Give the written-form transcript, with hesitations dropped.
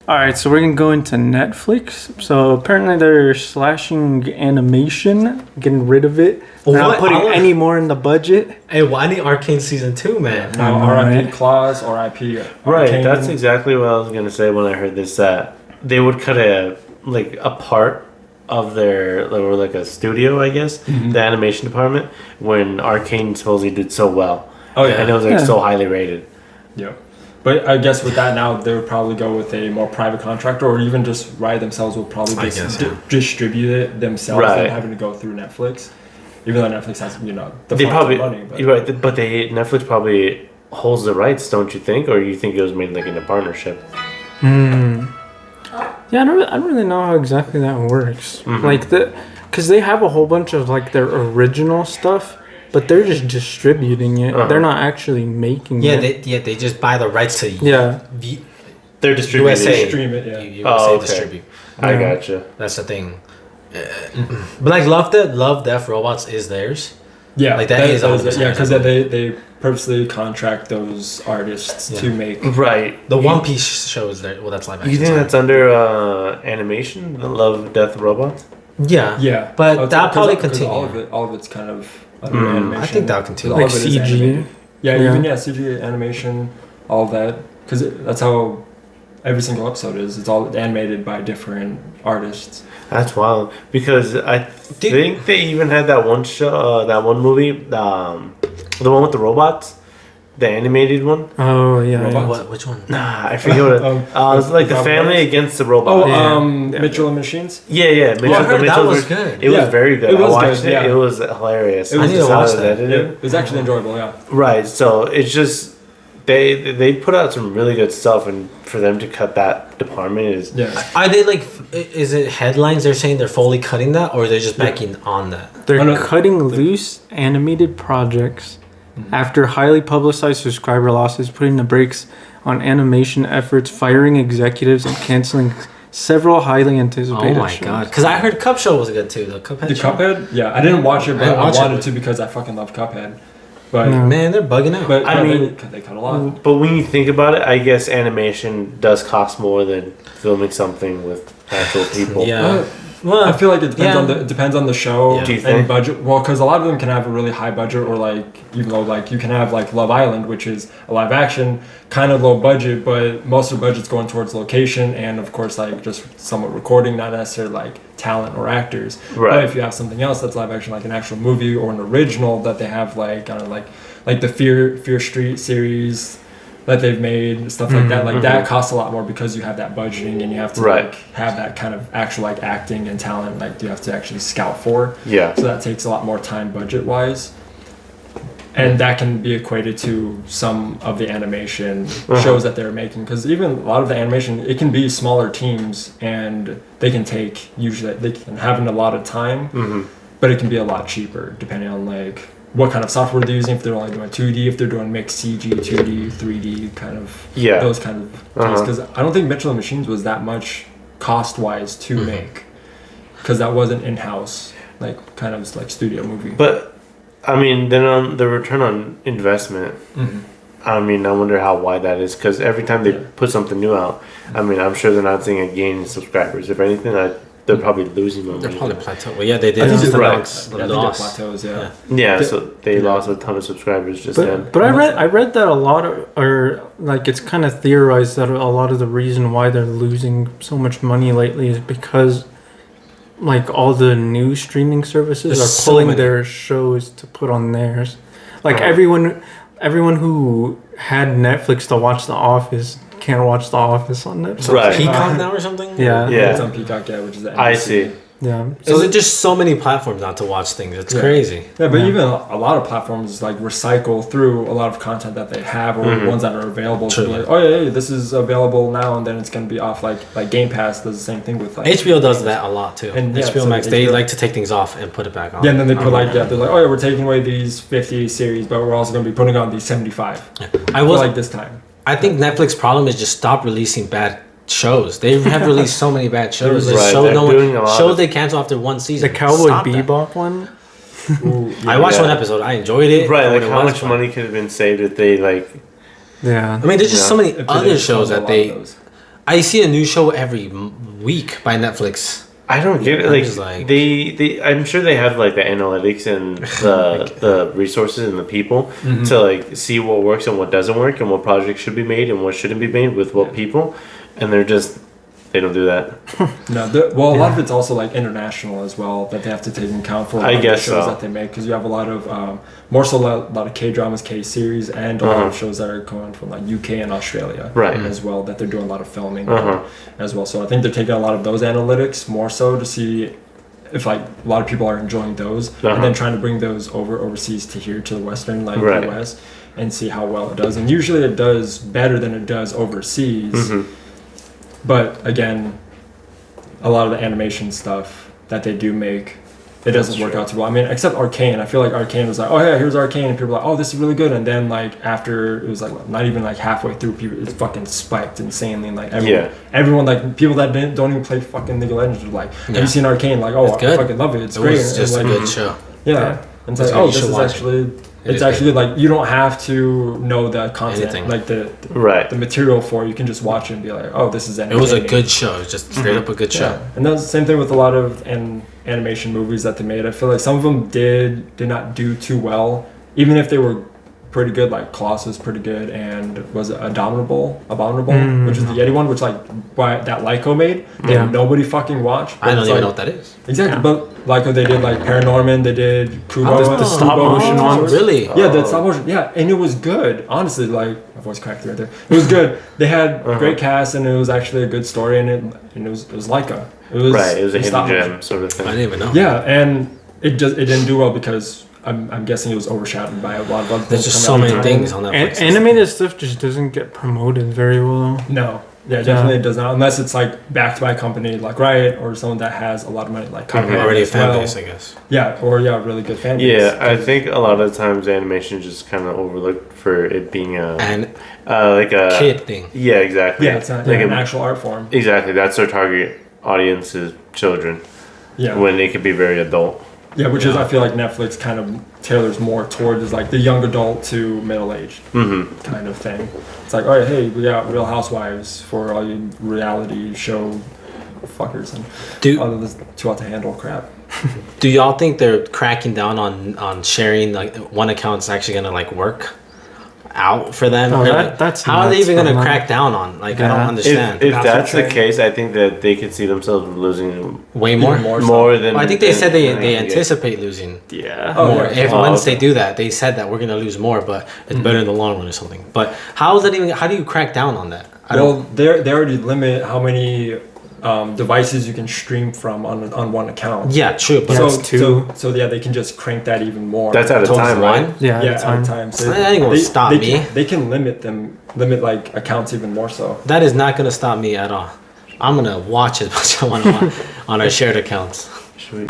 Alright, so we're going to go into Netflix. So apparently they're slashing animation, getting rid of it. They're not putting any more in the budget. Hey, well, I need Arcane Season 2, man. No, RIP Claws or IP. Right, that's exactly what I was going to say when I heard this, that they would cut a part of their, or like a studio, I guess, the animation department, when Arcane supposedly did so well. Oh, yeah. And it was like so highly rated. Yeah. But I guess with that now, they would probably go with a more private contractor, or even just Riot themselves will probably distribute it themselves, than having to go through Netflix. Even though Netflix has, the money. But. You're right, but Netflix probably holds the rights, don't you think? Or you think it was made like in a partnership? Yeah, I don't really know how exactly that works. Because they have a whole bunch of like their original stuff. But they're just distributing it. They're not actually making it. They just buy the rights to they're distributing USA. Stream it, USA distribute. I gotcha. That's the thing. But like Love, Death, Robots is theirs. Yeah, like that is because they purposely contract those artists to make. Right. The One Piece show is there. Well, that's live action. You think that's under animation? The Love, Death, Robots? Yeah. But that'll probably continue. All of it's kind of under animation. I think that'll continue. Like CG. Even CG animation, all of that, because that's how every single episode is. It's all animated by different artists. That's wild, because I think they even had that one show, that one movie, the one with the robots, the animated one. Oh yeah. Which one? Nah, I forget what it was. Like the family against the robots. Mitchell and Machines. Yeah, Mitchell. I heard that was good. It was very good. I watched it. It was hilarious. I need to watch that. It was actually enjoyable. Yeah. Right. So it's just they put out some really good stuff, and for them to cut that department is. Yeah. Are they like? Is it headlines? They're saying they're fully cutting that, or they're just backing on that? They're cutting loose animated projects after highly publicized subscriber losses, putting the brakes on animation efforts, firing executives, and canceling several highly anticipated shows. Oh my god! Because I heard Cup Show was good too. The Cuphead. Yeah, I didn't watch it, but I wanted to because I fucking love Cuphead. But man, they're bugging out. But I mean, they cut a lot. But when you think about it, I guess animation does cost more than filming something with actual people. Yeah. Well, I feel like it depends on the show and budget. Well, because a lot of them can have a really high budget, or like even though like you can have like Love Island, which is a live action, kind of low budget, but most of the budget's going towards location and of course like just somewhat recording, not necessarily like talent or actors. Right. But if you have something else that's live action, like an actual movie or an original that they have like I don't know, like the Fear Street series that they've made, stuff like that, like that costs a lot more because you have that budgeting and you have to like have that kind of actual like acting and talent like you have to actually scout for. Yeah. So that takes a lot more time budget wise. And that can be equated to some of the animation shows that they're making, because even a lot of the animation, it can be smaller teams and they can have a lot of time, but it can be a lot cheaper depending on like what kind of software they're using, if they're only doing 2D, if they're doing mixed CG, 2D, 3D, kind of those kind of things. Because I don't think Mitchell & Machines was that much cost-wise to make, because that wasn't in-house, like kind of like studio movie. But I mean, then on the return on investment, I mean, I wonder how wide that is, because every time they put something new out, I mean, I'm sure they're not seeing a gain in subscribers. If anything, they're probably losing them. They're probably plateau. Well, yeah, they did. I think the loss. Plateaus, Yeah, so they lost a ton of subscribers just then. But I read that a lot of, or like it's kind of theorized that a lot of the reason why they're losing so much money lately is because like all the new streaming services are pulling their shows to put on theirs. Like everyone who had Netflix to watch The Office can't watch The Office on Netflix. Right. Peacock now or something? Yeah. It's on Peacock, which is the NBC. I see. Yeah. So there's just so many platforms now to watch things. It's crazy. Yeah, but even a lot of platforms like recycle through a lot of content that they have, or ones that are available. To be like, oh yeah, this is available now, and then it's going to be off. Like Game Pass does the same thing with like HBO does that a lot too. And HBO Max, they like to take things off and put it back on. Yeah, and then they put they're like, oh yeah, we're taking away these 50 series, but we're also going to be putting on these 75. I was like this time. I think Netflix problem is just stop releasing bad shows. They have released so many bad shows. Shows they cancel after one season. The Cowboy Bebop one. Ooh, I watched Yeah. one episode. I enjoyed it. Right, for like what it how was, much but- money could have been saved if they like. Yeah. I mean, there's just Yeah. so many if they other didn't shows fund a that lot of they. those. I see a new show every week by Netflix. I don't get it. I'm Like, just like- they I'm sure they have like the analytics and the resources and the people to like see what works and what doesn't work and what projects should be made and what shouldn't be made with what people, and they don't do that. No, well, a lot of it's also like international as well that they have to take into account for a lot I of the guess shows so. that they make, because you have a lot of more so a lot of K dramas, K series, and a lot of shows that are coming from like UK and Australia, Right. as well, that they're doing a lot of filming Uh-huh. as well. So I think they're taking a lot of those analytics more so to see if like a lot of people are enjoying those, and then trying to bring those overseas to here to the Western like Right. US and see how well it does. And usually it does better than it does overseas. But again, a lot of the animation stuff that they do make, it doesn't That's work true. out too well. I mean, except Arcane. I feel like Arcane was like, oh yeah, here's Arcane, and people were like, oh, this is really good. And then like after it was like not even like halfway through, people it fucking spiked insanely. And like everyone like people that don't even play fucking League of Legends were like, have Yeah. you seen Arcane? Like, oh, It's I good. fucking love it. It's It great. was just and, a like, good show. yeah. And it's That's like, good. oh, You this should is watch it. actually. It It's is actually like you don't have to know the content, Anything. like the Right. material for it. You can just watch it and be like, oh, this is It entertaining. was a good show. It was just straight up a good show. Yeah, and that's the same thing with a lot of animation movies that they made. I feel like some of them did not do too well, even if they were pretty good. Like Colossus was pretty good, and was it Abominable, which is the Yeti one, which like that Lyco made. That Yeah. nobody fucking watched. I don't It's even like- know what that is. Exactly, Yeah. but Lyco they did like Paranorman, they did Kubo, The stop Kubo, motion which ones? was- Really? Yeah, the stop motion. Yeah, and it was good. Honestly, like my voice cracked right there. It was good. They had great cast, and it was actually a good story, and it was Leica. It was Right. It was a hidden stop motion. gem sort of I thing. didn't even know. Yeah, and it didn't do well because I'm guessing it was overshadowed by a lot of other things. There's just so coming out many at the things time. on Netflix. Animated stuff just doesn't get promoted very well. No. Yeah, definitely it does not, unless it's like backed by a company like Riot or someone that has a lot of money, like Copyright Already a as fan well. base, I guess. Yeah, or really good fan base. Yeah, I think a lot of times animation is just kind of overlooked for it being And like a kid thing. Yeah, exactly. Yeah, it's not like an actual art form. Exactly, that's their target audience is children. Yeah. When it could be very adult. Yeah, which is I feel like Netflix kind of tailors more towards is like the young adult to middle aged kind of thing. It's like, oh hey, we got Real Housewives for all you reality show fuckers and all of this too out to handle crap. Do y'all think they're cracking down on sharing, like one account's actually gonna like work out for them? Oh, Or, that- like, that's how are they nuts even for gonna them. crack down on? Like I Yeah. don't understand. If That's that's the what case, I think that they could see themselves losing Way more. Even more. more than. Well, I think they said they than- anticipate losing Yeah. Oh, more. yeah. If Oh, once okay. they do that, they said that we're gonna lose more, but it's better in the long run or something. But how is that even? How do you crack down on that? I don't. Well, they already limit how many devices you can stream from on one account. Yeah, true. But Yeah, So, it's two. so yeah, they can just crank that even more. That's at a towards time, one? right? Yeah, Yeah, at at the a time. time. So That ain't gonna stop they me. They can limit like accounts even more so. that is not gonna stop me at all. I'm gonna watch as much as I want to watch on our shared accounts. Sweet.